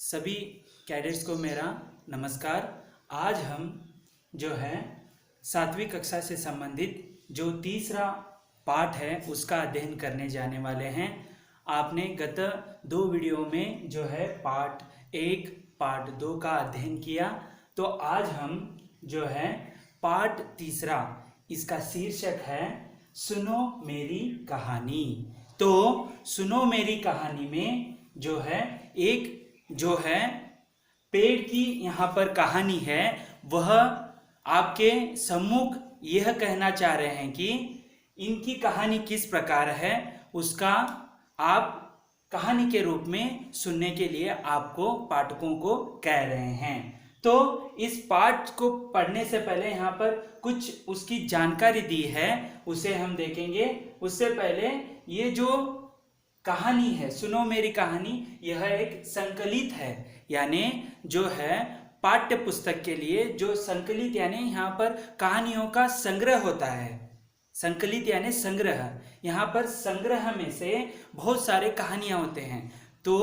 सभी कैडेट्स को मेरा नमस्कार। आज हम जो है 7वीं कक्षा से संबंधित जो तीसरा पाठ है उसका अध्ययन करने जाने वाले हैं। आपने गत 2 वीडियो में जो है पार्ट 1 पार्ट 2 का अध्ययन किया, तो आज हम जो है पार्ट तीसरा, इसका शीर्षक है सुनो मेरी कहानी। तो सुनो मेरी कहानी में जो है एक जो है पेड़ की यहाँ पर कहानी है, वह आपके सम्मुख यह कहना चाह रहे हैं कि इनकी कहानी किस प्रकार है, उसका आप कहानी के रूप में सुनने के लिए आपको पाठकों को कह रहे हैं। तो इस पाठ को पढ़ने से पहले यहाँ पर कुछ उसकी जानकारी दी है, उसे हम देखेंगे। उससे पहले ये जो कहानी है सुनो मेरी कहानी, यह एक संकलित है, यानी जो है पाठ्य पुस्तक के लिए जो संकलित यानी यहाँ पर कहानियों का संग्रह होता है। संकलित यानी संग्रह, यहाँ पर संग्रह में से बहुत सारे कहानियां होते हैं। तो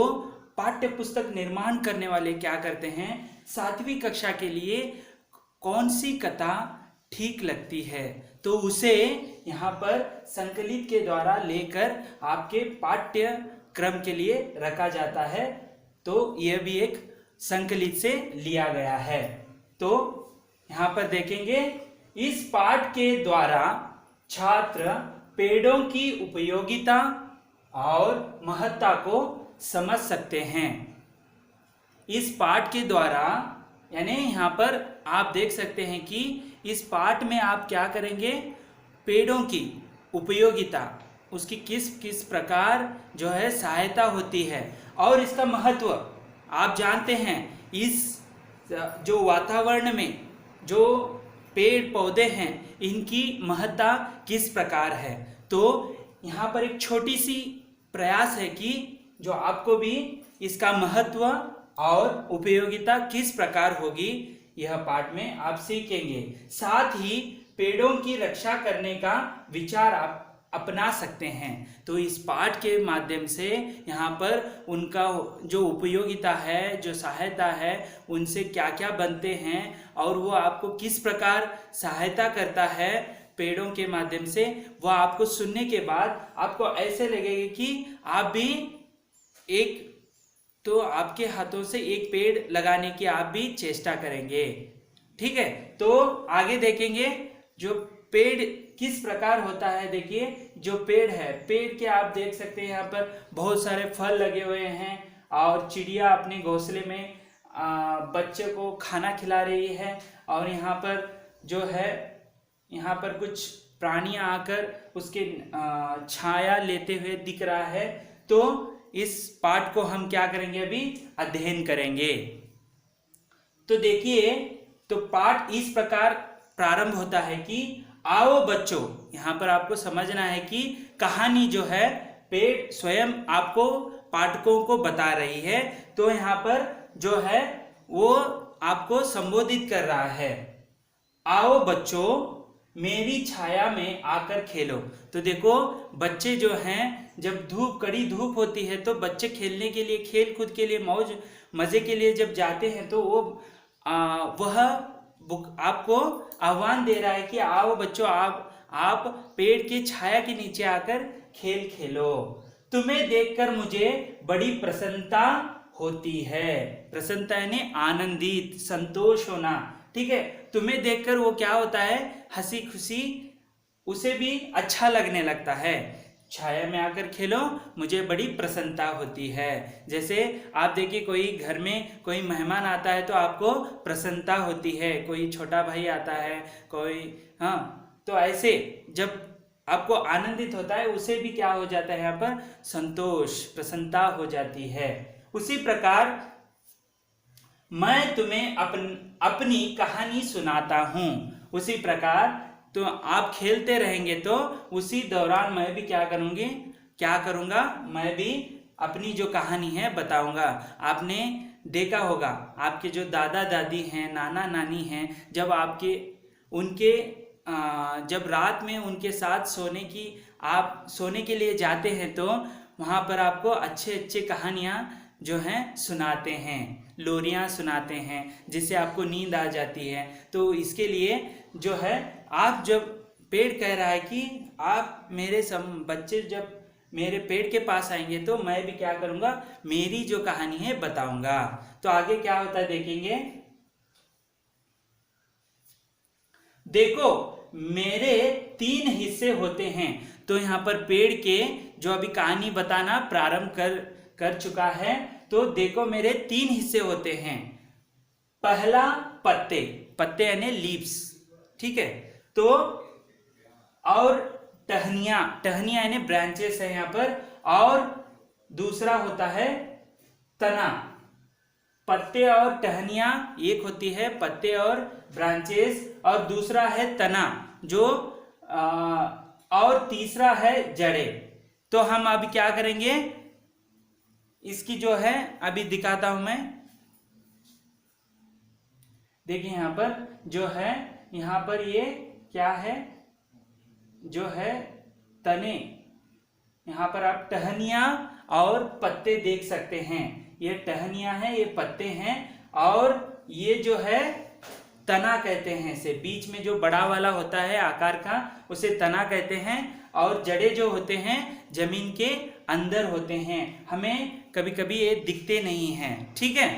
पाठ्य पुस्तक निर्माण करने वाले क्या करते हैं, 7वीं कक्षा के लिए कौन सी कथा ठीक लगती है तो उसे यहाँ पर संकलित के द्वारा लेकर आपके पाठ्य क्रम के लिए रखा जाता है। तो यह भी एक संकलित से लिया गया है। तो यहाँ पर देखेंगे, इस पाठ के द्वारा छात्र पेड़ों की उपयोगिता और महत्ता को समझ सकते हैं। इस पाठ के द्वारा यानी यहाँ पर आप देख सकते हैं कि इस पाठ में आप क्या करेंगे, पेड़ों की उपयोगिता, उसकी किस किस प्रकार जो है सहायता होती है और इसका महत्व आप जानते हैं। इस जो वातावरण में जो पेड़ पौधे हैं इनकी महत्ता किस प्रकार है। तो यहाँ पर एक छोटी सी प्रयास है कि जो आपको भी इसका महत्व और उपयोगिता किस प्रकार होगी यह पाठ में आप सीखेंगे। साथ ही पेड़ों की रक्षा करने का विचार आप अपना सकते हैं। तो इस पाठ के माध्यम से यहाँ पर उनका जो उपयोगिता है, जो सहायता है, उनसे क्या क्या बनते हैं और वो आपको किस प्रकार सहायता करता है पेड़ों के माध्यम से, वह आपको सुनने के बाद आपको ऐसे लगेगा कि आप भी एक, तो आपके हाथों से एक पेड़ लगाने की आप भी चेष्टा करेंगे। ठीक है, तो आगे देखेंगे जो पेड़ किस प्रकार होता है। देखिए जो पेड़ है, पेड़ के आप देख सकते हैं यहाँ पर बहुत सारे फल लगे हुए हैं और चिड़िया अपने घोंसले में बच्चे को खाना खिला रही है और यहाँ पर जो है यहाँ पर कुछ प्राणियां आकर उसके छाया लेते हुए दिख रहा है। तो इस पाठ को हम क्या करेंगे, अभी अध्ययन करेंगे। तो देखिए, तो पाठ इस प्रकार प्रारंभ होता है कि आओ बच्चों, यहाँ पर आपको समझना है कि कहानी जो है पेड़ स्वयं आपको पाठकों को बता रही है। तो यहाँ पर जो है वो आपको संबोधित कर रहा है, आओ बच्चों मेरी छाया में आकर खेलो। तो देखो बच्चे जो हैं, जब कड़ी धूप होती है तो बच्चे खेलने के लिए, खेल कूद के लिए, मौज मजे के लिए जब जाते हैं तो वो वह आपको आह्वान दे रहा है कि आओ बच्चों, आप पेड़ की छाया के नीचे आकर खेल खेलो। तुम्हें देखकर मुझे बड़ी प्रसन्नता होती है। प्रसन्नता यानी आनंदित, संतोष होना। ठीक है, तुम्हें देखकर वो क्या होता है, हंसी खुशी उसे भी अच्छा लगने लगता है। छाया में आकर खेलो, मुझे बड़ी प्रसन्नता होती है। जैसे आप देखिए कोई घर में कोई मेहमान आता है तो आपको प्रसन्नता होती है, कोई छोटा भाई आता है, कोई तो ऐसे जब आपको आनंदित होता है उसे भी क्या हो जाता है, यहाँ पर संतोष, प्रसन्नता हो जाती है। उसी प्रकार मैं तुम्हें अपनी कहानी सुनाता हूँ। उसी प्रकार तो आप खेलते रहेंगे तो उसी दौरान मैं भी क्या करूँगा, मैं भी अपनी जो कहानी है बताऊंगा। आपने देखा होगा आपके जो दादा दादी हैं, नाना नानी हैं, जब जब रात में उनके साथ सोने के लिए जाते हैं तो वहाँ पर आपको अच्छे अच्छे कहानियाँ जो हैं सुनाते हैं, लोरियां सुनाते हैं, जिससे आपको नींद आ जाती है। तो इसके लिए जो है आप जब पेड़ कह रहा है कि आप मेरे बच्चे जब मेरे पेड़ के पास आएंगे तो मैं भी क्या करूंगा, मेरी जो कहानी है बताऊंगा। तो आगे क्या होता है देखेंगे। देखो मेरे 3 हिस्से होते हैं। तो यहाँ पर पेड़ के जो अभी कहानी बताना प्रारंभ कर चुका है। तो देखो मेरे 3 हिस्से होते हैं। पहला पत्ते, पत्ते यानी लीव्स, ठीक है। तो और टहनियां, टहनियां यानी ब्रांचेस है यहाँ पर। और दूसरा होता है तना। पत्ते और टहनियां एक होती है, पत्ते और ब्रांचेस, और दूसरा है तना जो और तीसरा है जड़े। तो हम अभी क्या करेंगे, इसकी जो है अभी दिखाता हूं मैं। देखिए यहां पर जो है, यहां पर ये क्या है, जो है तने। यहां पर आप टहनियां और पत्ते देख सकते हैं। ये टहनियां हैं, ये पत्ते हैं, और ये जो है तना कहते हैं इसे। बीच में जो बड़ा वाला होता है आकार का, उसे तना कहते हैं। और जड़े जो होते हैं जमीन के अंदर होते हैं, हमें कभी कभी ये दिखते नहीं हैं, ठीक है।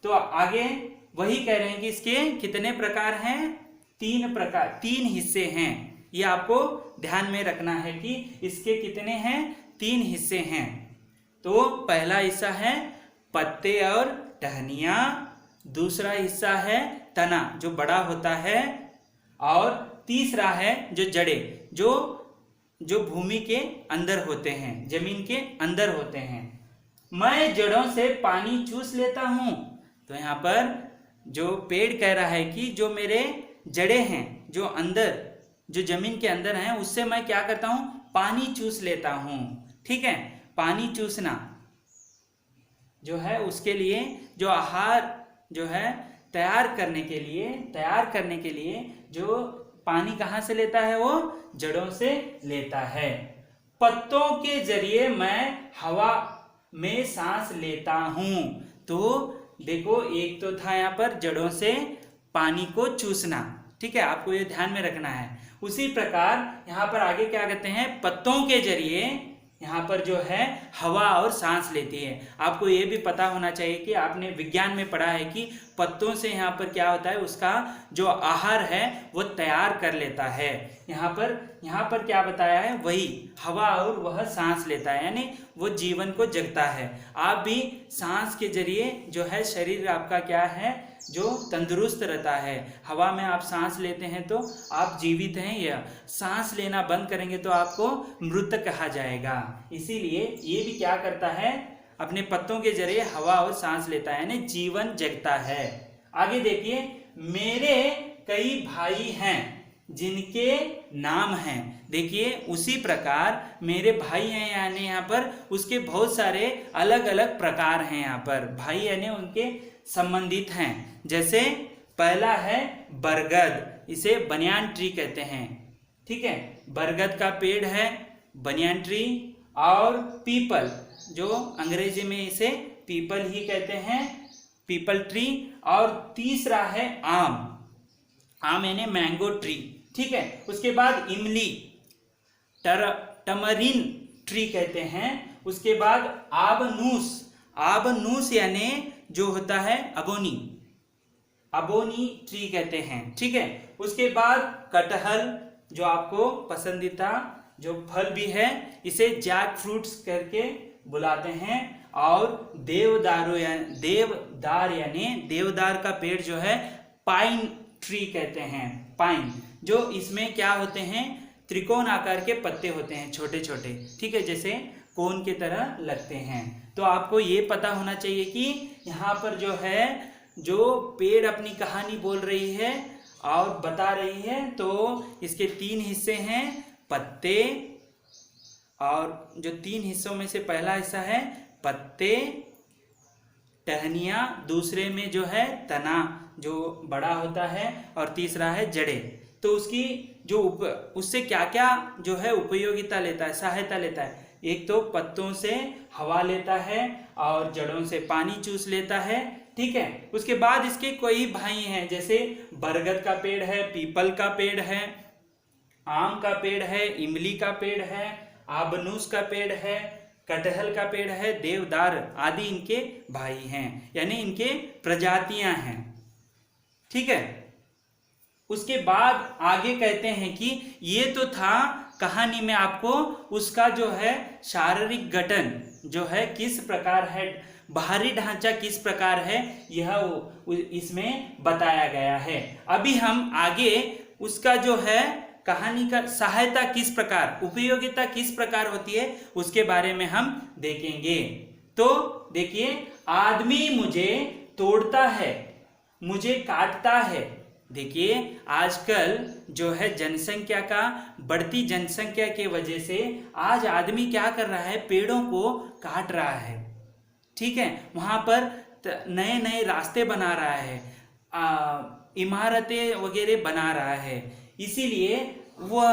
तो आगे वही कह रहे हैं कि इसके कितने प्रकार हैं, 3 प्रकार, 3 हिस्से हैं। ये आपको ध्यान में रखना है कि इसके कितने हैं, 3 हिस्से हैं। तो पहला हिस्सा है पत्ते और टहनियां, दूसरा हिस्सा है तना जो बड़ा होता है, और तीसरा है जो जड़े, जो भूमि के अंदर होते हैं, जमीन के अंदर होते हैं। मैं जड़ों से पानी चूस लेता हूं। तो यहाँ पर जो पेड़ कह रहा है कि जो मेरे जड़े हैं, जो अंदर, जो जमीन के अंदर हैं, उससे मैं क्या करता हूं, पानी चूस लेता हूं, ठीक है। पानी चूसना जो है उसके लिए जो आहार जो है तैयार करने के लिए जो पानी कहाँ से लेता है, वो जड़ों से लेता है। पत्तों के जरिए मैं हवा में सांस लेता हूं। तो देखो एक तो था यहाँ पर जड़ों से पानी को चूसना, ठीक है, आपको ये ध्यान में रखना है। उसी प्रकार यहाँ पर आगे क्या कहते हैं, पत्तों के जरिए यहाँ पर जो है हवा और सांस लेती है। आपको ये भी पता होना चाहिए कि आपने विज्ञान में पढ़ा है कि पत्तों से यहाँ पर क्या होता है, उसका जो आहार है वो तैयार कर लेता है। यहाँ पर क्या बताया है, वही हवा और वह सांस लेता है, यानी वो जीवन को जगता है। आप भी सांस के जरिए जो है शरीर आपका क्या है, जो तंदुरुस्त रहता है। हवा में आप सांस लेते हैं तो आप जीवित हैं, या सांस लेना बंद करेंगे तो आपको मृत कहा जाएगा। इसीलिए ये भी क्या करता है, अपने पत्तों के जरिए हवा और सांस लेता है, यानी जीवन जगता है। आगे देखिए, मेरे कई भाई हैं जिनके नाम हैं। देखिए उसी प्रकार मेरे भाई हैं, यानी यहाँ पर उसके बहुत सारे अलग अलग प्रकार हैं। यहाँ पर भाई यानी उनके संबंधित हैं। जैसे पहला है बरगद, इसे बनियान ट्री कहते हैं, ठीक है, बरगद का पेड़ है बनियान ट्री। और पीपल, जो अंग्रेजी में इसे पीपल ही कहते हैं, पीपल ट्री। और तीसरा है आम, आम यानी मैंगो ट्री, ठीक है। उसके बाद इमली, टमरिन ट्री कहते हैं। उसके बाद आबनूस, आबनूस यानी जो होता है अबोनी, अबोनी ट्री कहते हैं, ठीक है। उसके बाद कटहल, जो आपको पसंदीदा जो फल भी है, इसे जैक फ्रूट्स करके बुलाते हैं। और देवदार यानी देवदार का पेड़ जो है पाइन ट्री कहते हैं, पाइन, जो इसमें क्या होते हैं, त्रिकोण आकार के पत्ते होते हैं, छोटे छोटे, ठीक है, जैसे कोन की तरह लगते हैं। तो आपको ये पता होना चाहिए कि यहाँ पर जो है, जो पेड़ अपनी कहानी बोल रही है और बता रही है, तो इसके 3 हिस्से हैं, पत्ते, और जो 3 हिस्सों में से पहला हिस्सा है पत्ते, टहनियाँ, दूसरे में जो है तना जो बड़ा होता है, और तीसरा है जड़े। तो उसकी जो उससे क्या क्या जो है उपयोगिता लेता है, सहायता लेता है, एक तो पत्तों से हवा लेता है और जड़ों से पानी चूस लेता है, ठीक है। उसके बाद इसके कई भाई हैं, जैसे बरगद का पेड़ है, पीपल का पेड़ है, आम का पेड़ है, इमली का पेड़ है, आबनूस का पेड़ है, कटहल का पेड़ है, देवदार आदि इनके भाई हैं, यानी इनके प्रजातियां हैं, ठीक है। उसके बाद आगे कहते हैं कि ये तो था कहानी में आपको उसका जो है शारीरिक गठन जो है किस प्रकार है, बाहरी ढांचा किस प्रकार है, यह इसमें बताया गया है। अभी हम आगे उसका जो है कहानी का सहायता किस प्रकार, उपयोगिता किस प्रकार होती है, उसके बारे में हम देखेंगे। तो देखिए, आदमी मुझे तोड़ता है, मुझे काटता है। देखिए, आजकल जो है जनसंख्या का, बढ़ती जनसंख्या के वजह से आज आदमी क्या कर रहा है, पेड़ों को काट रहा है, ठीक है। वहां पर नए नए रास्ते बना रहा है, इमारतें वगैरह बना रहा है। इसीलिए वह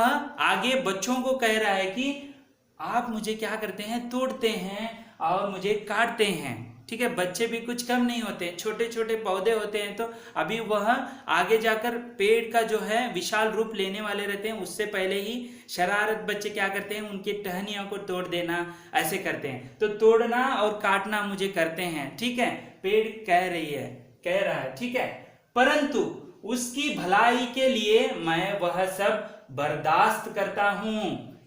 आगे बच्चों को कह रहा है कि आप मुझे क्या करते हैं, तोड़ते हैं और मुझे काटते हैं, ठीक है। बच्चे भी कुछ कम नहीं होते, छोटे छोटे पौधे होते हैं, तो अभी वह आगे जाकर पेड़ का जो है विशाल रूप लेने वाले रहते हैं। उससे पहले ही शरारत बच्चे क्या करते हैं, उनकी टहनियों को तोड़ देना, ऐसे करते हैं। तो तोड़ना और काटना मुझे करते हैं, ठीक है, पेड़ कह रहा है, ठीक है। परंतु उसकी भलाई के लिए मैं वह सब बर्दाश्त करता हूं।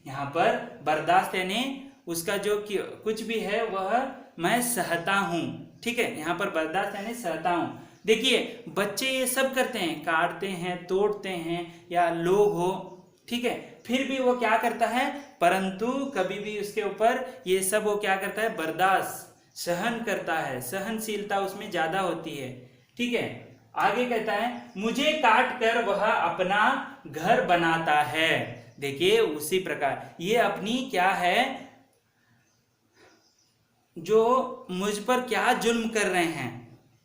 यहाँ पर बर्दाश्त यानी उसका जो कुछ भी है वह मैं सहता हूं, ठीक है। यहाँ पर बर्दाश्त यानी सहता हूं। देखिए, बच्चे ये सब करते हैं, काटते हैं, तोड़ते हैं, या लोग हो, ठीक है, फिर भी वो क्या करता है, परंतु कभी भी उसके ऊपर ये सब वो क्या करता है, बर्दाश्त सहन करता है, सहनशीलता उसमें ज्यादा होती है, ठीक है। आगे कहता है, मुझे काट कर वह अपना घर बनाता है। देखिए, उसी प्रकार ये अपनी क्या है, जो मुझ पर क्या जुल्म कर रहे हैं,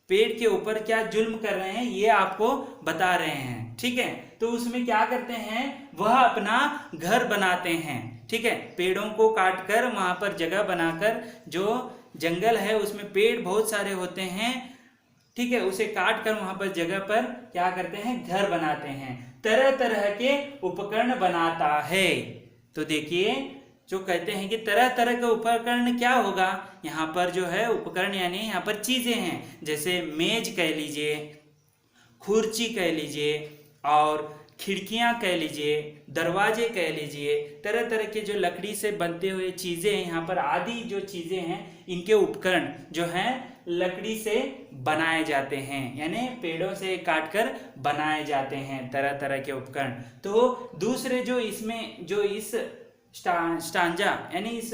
पेड़ के ऊपर क्या जुल्म कर रहे हैं, ये आपको बता रहे हैं, ठीक है। तो उसमें क्या करते हैं, वह अपना घर बनाते हैं, ठीक है। पेड़ों को काटकर वहां पर जगह बनाकर, जो जंगल है उसमें पेड़ बहुत सारे होते हैं, ठीक है, उसे काट कर वहां पर जगह पर क्या करते हैं, घर बनाते हैं, तरह तरह के उपकरण बनाता है। तो देखिए, जो कहते हैं कि तरह तरह के उपकरण क्या होगा, यहाँ पर जो है उपकरण यानी यहाँ पर चीजें हैं, जैसे मेज कह लीजिए, खुर्ची कह लीजिए, और खिड़कियां कह लीजिए, दरवाजे कह लीजिए, तरह तरह के जो लकड़ी से बनते हुए चीजें हैं यहाँ पर, आदि जो चीजें हैं, इनके उपकरण जो हैं लकड़ी से बनाए जाते हैं, यानी पेड़ों से काटकर बनाए जाते हैं तरह तरह के उपकरण। तो दूसरे जो इसमें जो इस स्टांजा यानी इस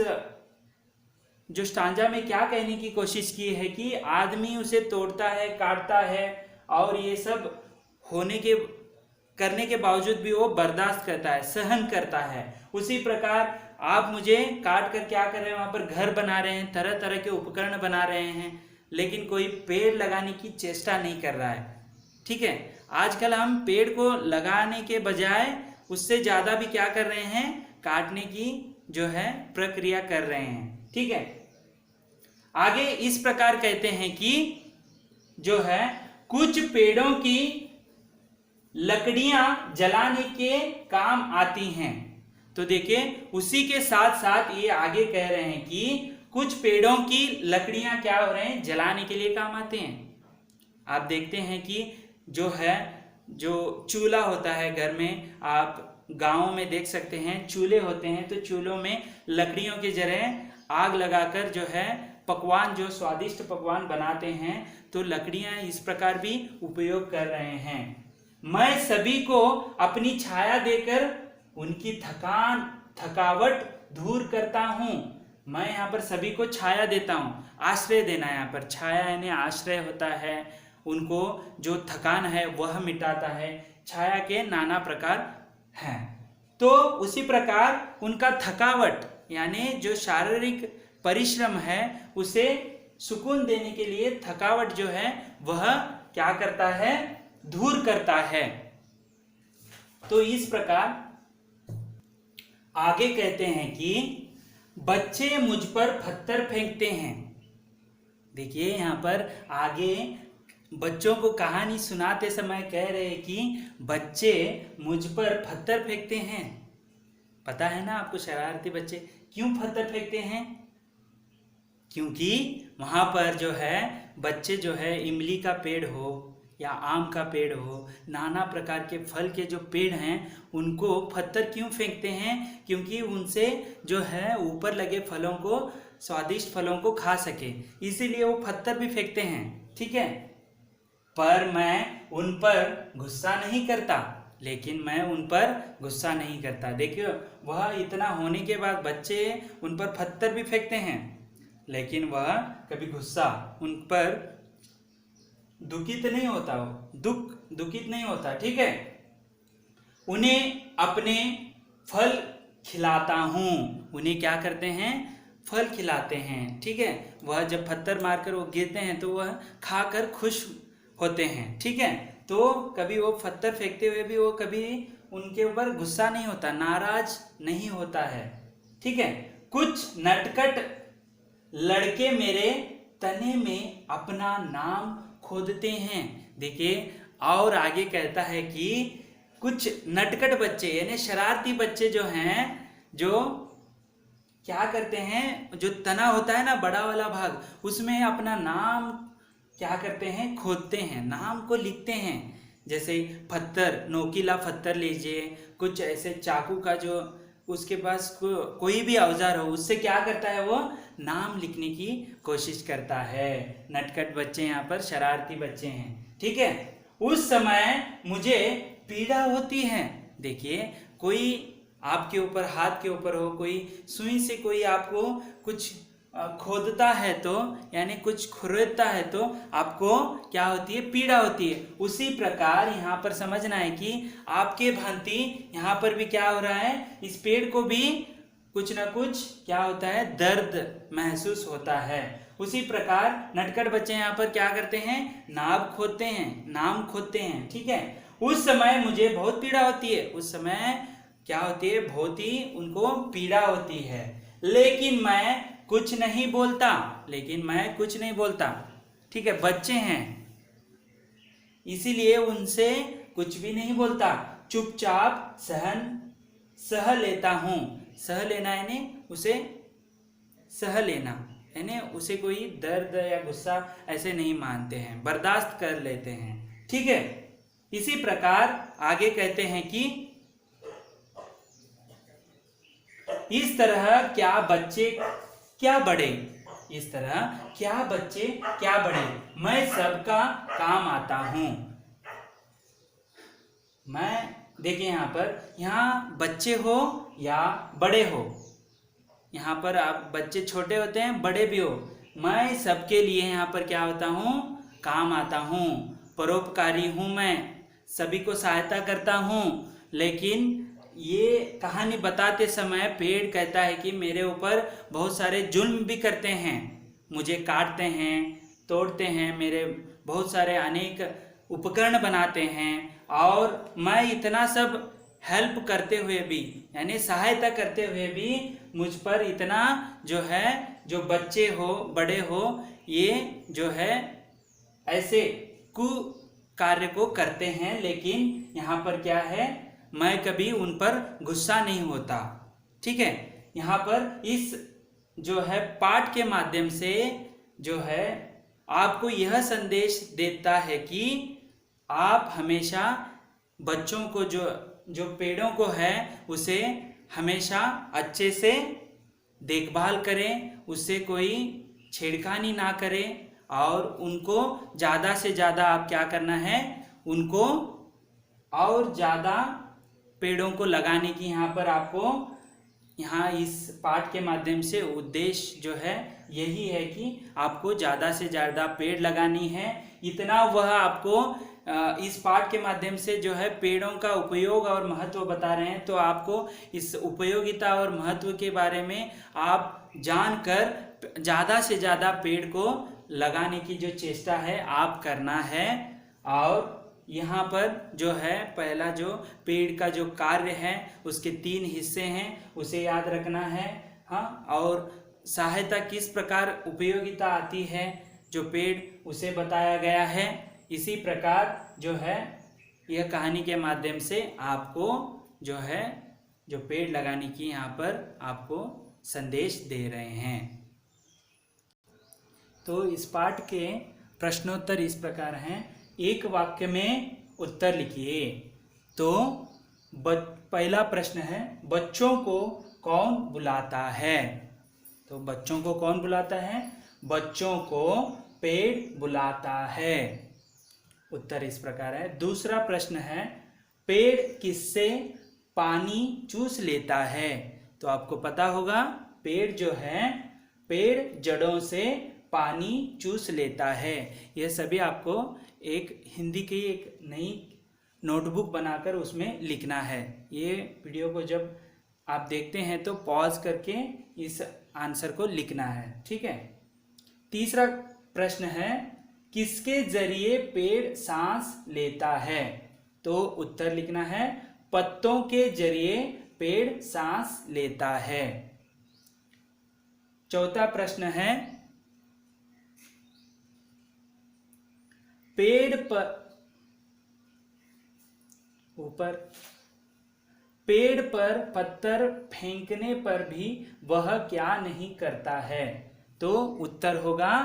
जो स्टांजा में क्या कहने की कोशिश की है कि आदमी उसे तोड़ता है, काटता है, और ये सब करने के बावजूद भी वो बर्दाश्त करता है, सहन करता है। उसी प्रकार आप मुझे काट कर क्या कर रहे हैं, वहां पर घर बना रहे हैं, तरह तरह के उपकरण बना रहे हैं, लेकिन कोई पेड़ लगाने की चेष्टा नहीं कर रहा है, ठीक है। आजकल हम पेड़ को लगाने के बजाय उससे ज्यादा भी क्या कर रहे हैं, काटने की जो है प्रक्रिया कर रहे हैं, ठीक है। आगे इस प्रकार कहते हैं कि जो है कुछ पेड़ों की लकड़ियां जलाने के काम आती हैं। तो देखिए, उसी के साथ साथ ये आगे कह रहे हैं कि कुछ पेड़ों की लकड़ियां क्या हो रहे हैं, जलाने के लिए काम आते हैं। आप देखते हैं कि जो है, जो चूल्हा होता है घर में, आप गाँव में देख सकते हैं चूल्हे होते हैं, तो चूल्हों में लकड़ियों की जगह आग लगाकर जो है पकवान, जो स्वादिष्ट पकवान बनाते हैं, तो लकड़ियां इस प्रकार भी उपयोग कर रहे हैं। मैं सभी को अपनी छाया देकर उनकी थकावट दूर करता हूं। मैं यहाँ पर सभी को छाया देता हूं, आश्रय देना, यहाँ पर छाया यानी आश्रय होता है, उनको जो थकान है वह मिटाता है। छाया के नाना प्रकार हैं, तो उसी प्रकार उनका थकावट यानी जो शारीरिक परिश्रम है उसे सुकून देने के लिए थकावट जो है वह क्या करता है, दूर करता है। तो इस प्रकार आगे कहते हैं कि बच्चे मुझ पर पत्थर फेंकते हैं। देखिए यहाँ पर आगे बच्चों को कहानी सुनाते समय कह रहे हैं कि बच्चे मुझ पर पत्थर फेंकते हैं। पता है ना आपको शरारती बच्चे क्यों पत्थर फेंकते हैं? क्योंकि वहां पर जो है बच्चे जो है इमली का पेड़ हो या आम का पेड़ हो, नाना प्रकार के फल के जो पेड़ हैं उनको पत्थर क्यों फेंकते हैं? क्योंकि उनसे जो है ऊपर लगे फलों को, स्वादिष्ट फलों को खा सके, इसीलिए वो पत्थर भी फेंकते हैं। ठीक है, पर मैं उन पर गुस्सा नहीं करता, लेकिन मैं उन पर गुस्सा नहीं करता। देखियो वह इतना होने के बाद बच्चे उन पर पत्थर भी फेंकते हैं, लेकिन वह कभी गुस्सा उन पर दुखित नहीं होता, दुखित नहीं होता। ठीक है, उन्हें अपने फल खिलाता हूँ। उन्हें क्या करते हैं? फल खिलाते हैं। ठीक है, वह जब पत्थर मारकर वो गिरते हैं तो वह खाकर खुश होते हैं। ठीक है, तो कभी वो पत्थर फेंकते हुए भी वो कभी उनके ऊपर गुस्सा नहीं होता, नाराज नहीं होता है। ठीक है, कुछ नटखट लड़के मेरे तने में अपना नाम खोदते हैं। देखिए और आगे कहता है कि कुछ नटखट बच्चे यानी शरारती बच्चे जो हैं, जो क्या करते हैं, जो तना होता है ना बड़ा वाला भाग, उसमें अपना नाम क्या करते हैं? खोदते हैं, नाम को लिखते हैं। जैसे पत्थर, नोकीला पत्थर लीजिए, कुछ ऐसे चाकू का जो उसके पास कोई भी औजार हो, उससे क्या करता है? वो नाम लिखने की कोशिश करता है। नटखट बच्चे यहाँ पर शरारती बच्चे हैं। ठीक है, उस समय मुझे पीड़ा होती है। देखिए कोई आपके ऊपर, हाथ के ऊपर हो, कोई सुई से कोई आपको कुछ खोदता है तो यानी कुछ खुरेदता है तो आपको क्या होती है? पीड़ा होती है। उसी प्रकार यहाँ पर समझना है कि आपके भांति यहाँ पर भी क्या हो रहा है? इस पेड़ को भी कुछ ना कुछ क्या होता है? दर्द महसूस होता है। उसी प्रकार नटखट बच्चे यहाँ पर क्या करते हैं? नाम खोदते हैं। ठीक है, उस समय मुझे बहुत पीड़ा होती है। उस समय क्या होती है? बहुत ही उनको पीड़ा होती है, लेकिन मैं कुछ नहीं बोलता। ठीक है, बच्चे हैं इसीलिए उनसे कुछ भी नहीं बोलता, चुपचाप सह लेता हूँ। सह लेना यानी उसे सह लेना यानी उसे कोई दर्द या गुस्सा ऐसे नहीं मानते हैं, बर्दाश्त कर लेते हैं। ठीक है, इसी प्रकार आगे कहते हैं कि इस तरह क्या बच्चे क्या बड़े, मैं सबका काम आता हूँ। मैं देखिए यहाँ बच्चे हो या बड़े हो, यहाँ पर आप बच्चे छोटे होते हैं, बड़े भी हो, मैं सबके लिए यहाँ पर क्या होता हूँ? काम आता हूँ, परोपकारी हूँ, मैं सभी को सहायता करता हूँ। लेकिन ये कहानी बताते समय पेड़ कहता है कि मेरे ऊपर बहुत सारे जुल्म भी करते हैं, मुझे काटते हैं, तोड़ते हैं, मेरे बहुत सारे अनेक उपकरण बनाते हैं, और मैं इतना सब हेल्प करते हुए भी यानी सहायता करते हुए भी मुझ पर इतना जो है, जो बच्चे हो बड़े हो, ये जो है ऐसे कार्य को करते हैं। लेकिन यहाँ पर क्या है? मैं कभी उन पर गुस्सा नहीं होता। ठीक है, यहाँ पर इस जो है पाठ के माध्यम से जो है आपको यह संदेश देता है कि आप हमेशा बच्चों को जो पेड़ों को है उसे हमेशा अच्छे से देखभाल करें, उससे कोई छेड़खानी ना करें, और उनको ज़्यादा से ज़्यादा आप क्या करना है? उनको और ज़्यादा पेड़ों को लगाने की यहाँ पर आपको यहाँ इस पाठ के माध्यम से उद्देश्य जो है यही है कि आपको ज़्यादा से ज़्यादा पेड़ लगानी है। इतना वह आपको इस पाठ के माध्यम से जो है पेड़ों का उपयोग और महत्व बता रहे हैं, तो आपको इस उपयोगिता और महत्व के बारे में आप जानकर ज़्यादा से ज़्यादा पेड़ को लगाने की जो चेष्टा है आप करना है। और यहाँ पर जो है पहला जो पेड़ का जो कार्य है उसके 3 हिस्से हैं, उसे याद रखना है। हाँ, और सहायता किस प्रकार उपयोगिता आती है जो पेड़, उसे बताया गया है। इसी प्रकार जो है यह कहानी के माध्यम से आपको जो है जो पेड़ लगाने की यहाँ पर आपको संदेश दे रहे हैं। तो इस पाठ के प्रश्नोत्तर इस प्रकार हैं। एक वाक्य में उत्तर लिखिए। तो पहला प्रश्न है, बच्चों को कौन बुलाता है? तो बच्चों को कौन बुलाता है? बच्चों को पेड़ बुलाता है। उत्तर इस प्रकार है। दूसरा प्रश्न है, पेड़ किससे पानी चूस लेता है? तो आपको पता होगा पेड़ जो है, पेड़ जड़ों से पानी चूस लेता है। यह सभी आपको एक हिंदी की एक नई नोटबुक बनाकर उसमें लिखना है। ये वीडियो को जब आप देखते हैं तो पॉज करके इस आंसर को लिखना है, ठीक है। तीसरा प्रश्न है, किसके जरिए पेड़ सांस लेता है? तो उत्तर लिखना है, पत्तों के जरिए पेड़ सांस लेता है। चौथा प्रश्न है, पेड़ पर पत्थर फेंकने पर भी वह क्या नहीं करता है? तो उत्तर होगा,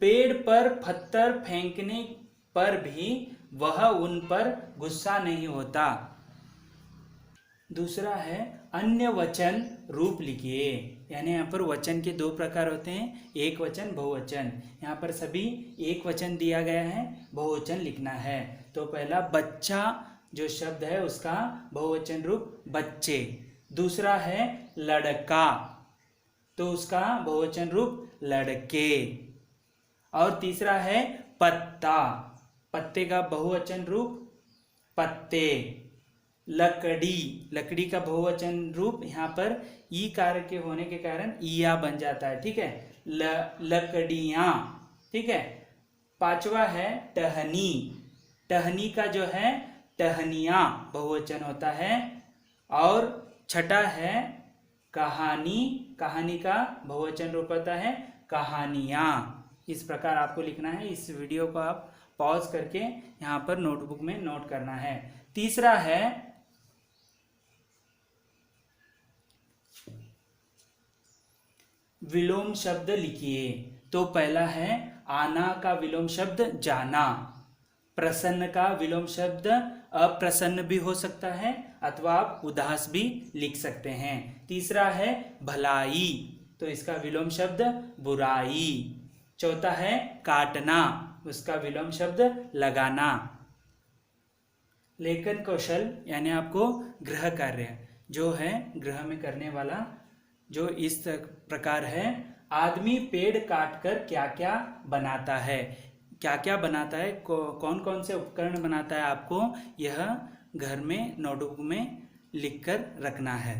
पेड़ पर पत्थर फेंकने पर भी वह उन पर गुस्सा नहीं होता। दूसरा है, अन्य वचन रूप लिखिए। यानी यहाँ पर वचन के दो प्रकार होते हैं, एक वचन, बहुवचन। यहाँ पर सभी एक वचन दिया गया है, बहुवचन लिखना है। तो पहला बच्चा जो शब्द है उसका बहुवचन रूप बच्चे। दूसरा है लड़का, तो उसका बहुवचन रूप लड़के। और तीसरा है पत्ता, पत्ते का बहुवचन रूप पत्ते। लकड़ी, लकड़ी का बहुवचन रूप यहाँ पर ई कार के होने के कारण ईया बन जाता है, ठीक है। लकड़ियाँ, ठीक है। पांचवा है टहनी, टहनी का जो है टहनियाँ बहुवचन होता है। और छठा है कहानी, कहानी का बहुवचन रूप होता है कहानियाँ। इस प्रकार आपको लिखना है। इस वीडियो को आप पॉज करके यहाँ पर नोटबुक में नोट करना है। तीसरा है विलोम शब्द लिखिए। तो पहला है आना का विलोम शब्द जाना। प्रसन्न का विलोम शब्द अप्रसन्न भी हो सकता है, अथवा आप उदास भी लिख सकते हैं। तीसरा है भलाई, तो इसका विलोम शब्द बुराई। चौथा है काटना, उसका विलोम शब्द लगाना। लेखन कौशल यानी आपको गृह कार्य जो है गृह में करने वाला जो इस प्रकार है, आदमी पेड़ काटकर क्या क्या बनाता है? क्या क्या बनाता है, कौन कौन से उपकरण बनाता है, आपको यह घर में नोटबुक में लिखकर रखना है।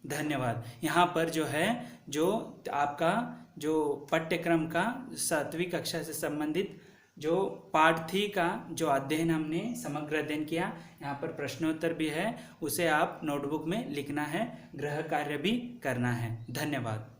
धन्यवाद। यहाँ पर जो है जो आपका जो पाठ्यक्रम का 7वीं कक्षा से संबंधित जो पाठ 3 का जो अध्ययन हमने समग्र अध्ययन किया, यहाँ पर प्रश्नोत्तर भी है, उसे आप नोटबुक में लिखना है, गृह कार्य भी करना है। धन्यवाद।